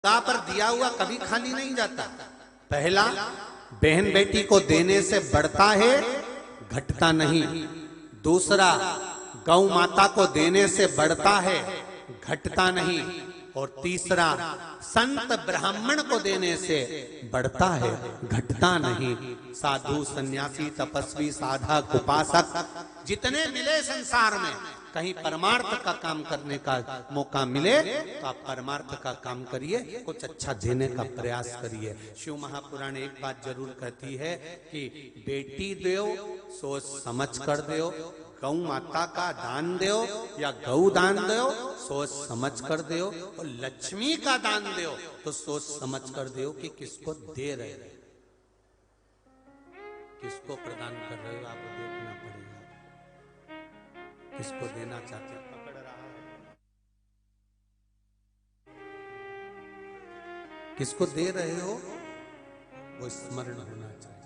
पर दिया हुआ कभी खाली नहीं जाता। पहला, बहन बेटी को देने से बढ़ता है, घटता नहीं। दूसरा, गौ माता को देने से बढ़ता है, घटता नहीं। और तीसरा, संत ब्राह्मण को देने से बढ़ता है, घटता नहीं। साधु, सन्यासी, तपस्वी, साधक, उपासक जितने मिले संसार में, कहीं परमार्थ का काम करने का मौका मिले तो आप परमार्थ का काम करिए, कुछ अच्छा देने का प्रयास करिए। शिव महापुराण एक बात जरूर कहती है कि बेटी दो सोच समझ कर दो, गौ माता का दान दो या गौ दान दो सोच समझ कर दो, और लक्ष्मी का दान दो तो सोच समझ कर दो कि किसको दे रहे हो, किसको प्रदान कर रहे हो, आपको देखना पड़ेगा। किसको देना चाहते हैं, पकड़ रहा है, किसको दे रहे हो वो स्मरण होना चाहिए।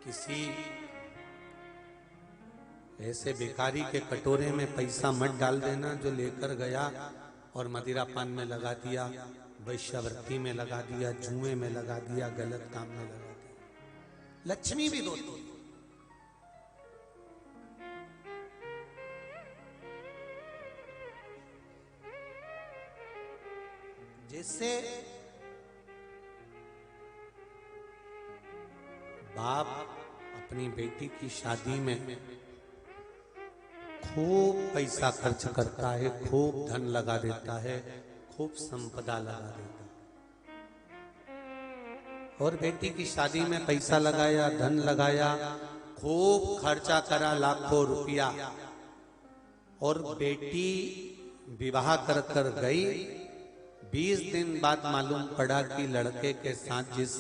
किसी ऐसे भिखारी के कटोरे में पैसा मत डाल देना जो लेकर गया और मदिरा पान में लगा दिया, वैश्यावृत्ति में लगा दिया, जुए में लगा दिया, गलत काम में लगा दिया। लक्ष्मी भी दो, जैसे बाप अपनी बेटी की शादी में खूब पैसा खर्च करता है, खूब धन लगा देता है, खूब संपदा लगा देता है। और बेटी की शादी में पैसा लगाया, धन लगाया, खूब खर्चा करा, लाखों रुपया, और बेटी विवाह कर कर गई। 20 दिन बाद मालूम पड़ा कि लड़के के साथ, जिस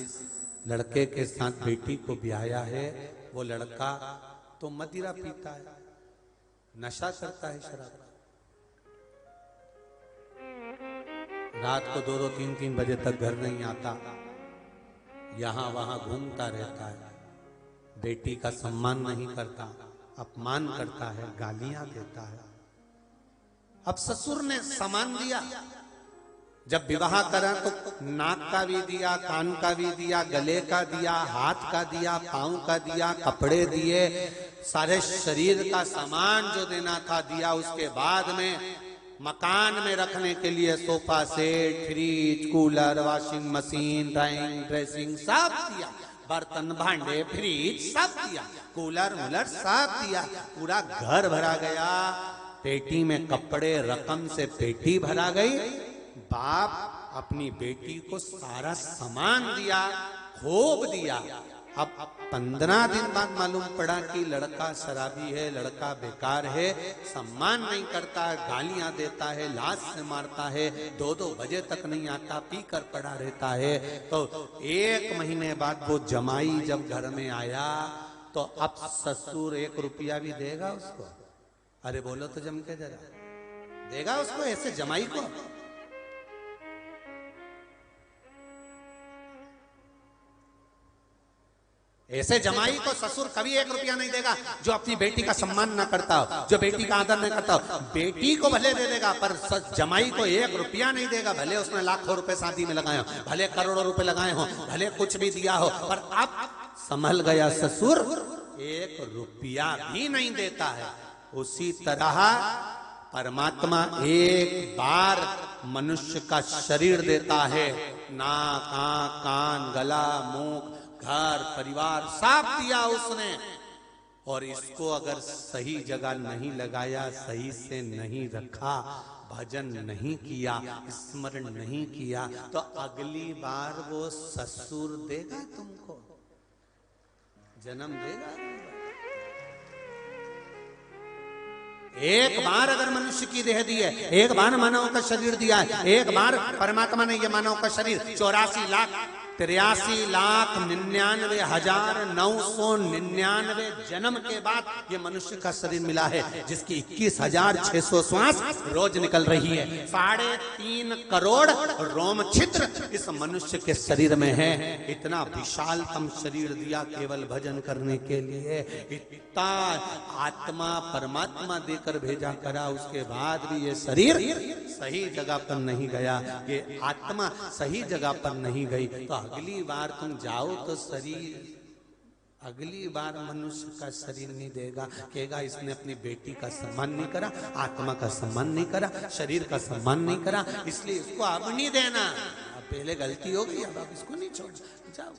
लड़के के साथ बेटी को ब्याया है, वो लड़का तो मदिरा पीता है, नशा करता है, शराब। रात को 2-2, 3-3 बजे तक घर नहीं आता, यहां वहां घूमता रहता है, बेटी का सम्मान नहीं करता, अपमान करता है, गालियां देता है। अब ससुर ने सामान दिया, जब विवाह करा तो नाक का भी दिया, कान का भी दिया, गले का दिया, हाथ का दिया, पांव का दिया, कपड़े दिए, सारे शरीर का सामान जो देना था दिया। उसके बाद में मकान में रखने के लिए sofa set, fridge, cooler, washing machine, dressing सब दिया, बर्तन भांडे, फ्रिज सब दिया, कूलर वूलर सब दिया, पूरा घर भरा गया। पेटी में कपड़े, रकम से पेटी भरा गई। बाप अपनी बेटी को सारा सामान दिया, खूब दिया। अब 15 दिन बाद मालूम पड़ा कि लड़का शराबी है, लड़का बेकार है, सम्मान नहीं करता है, गालियां देता है, लात से मारता है, 2-2 बजे तक नहीं आता, पी कर पड़ा रहता है। तो 1 महीने बाद वो जमाई जब घर में आया तो अब ससुर 1 रुपया भी देगा उसको? अरे बोलो तो जम के जरा, देगा उसको ऐसे जमाई को? ऐसे जमाई को ससुर कभी 1 रुपया नहीं देगा जो अपनी बेटी का सम्मान ना करता हो, जो बेटी का आदर नहीं करता हो। बेटी को भले दे देगा पर जमाई को 1 रुपया नहीं देगा, भले उसने लाखों रुपए शादी में लगाए हो, भले करोड़ों रुपए लगाए हो, भले कुछ भी दिया हो, पर अब संभल गया ससुर, 1 रुपया भी नहीं देता है। उसी तरह परमात्मा एक बार मनुष्य का शरीर देता है, नाक, आंख, कान, गला, मुख, घर, परिवार सब दिया उसने, और इसको अगर सही जगह नहीं लगाया, सही से नहीं रखा, भजन नहीं किया, स्मरण नहीं किया, तो अगली बार वो ससुर देगा तुमको, जन्म देगा। एक बार अगर मनुष्य की देह दी है, एक बार मानव का शरीर दिया है, एक बार परमात्मा ने ये मानव का शरीर 84 लाख 83,99,999 जन्म के बाद ये मनुष्य का शरीर मिला है, जिसकी 21,600 श्वास रोज निकल रही है। 3.5 करोड़ रोम छिद्र इस मनुष्य के शरीर में है। इतना विशालतम शरीर दिया केवल भजन करने के लिए। इतना आत्मा परमात्मा देकर भेजा करा, उसके बाद भी ये शरीर सही जगह पर नहीं गया, ये आत्मा सही जगह पर नहीं गई। तो अगली बार तुम जाओ तो शरीर, अगली बार मनुष्य का शरीर नहीं देगा, कहेगा इसने अपनी बेटी का सम्मान नहीं करा, आत्मा का सम्मान नहीं करा, शरीर का सम्मान नहीं करा, इसलिए इसको अब नहीं देना। अब पहले गलती हो गई, अब आप इसको नहीं छोड़ जाओ।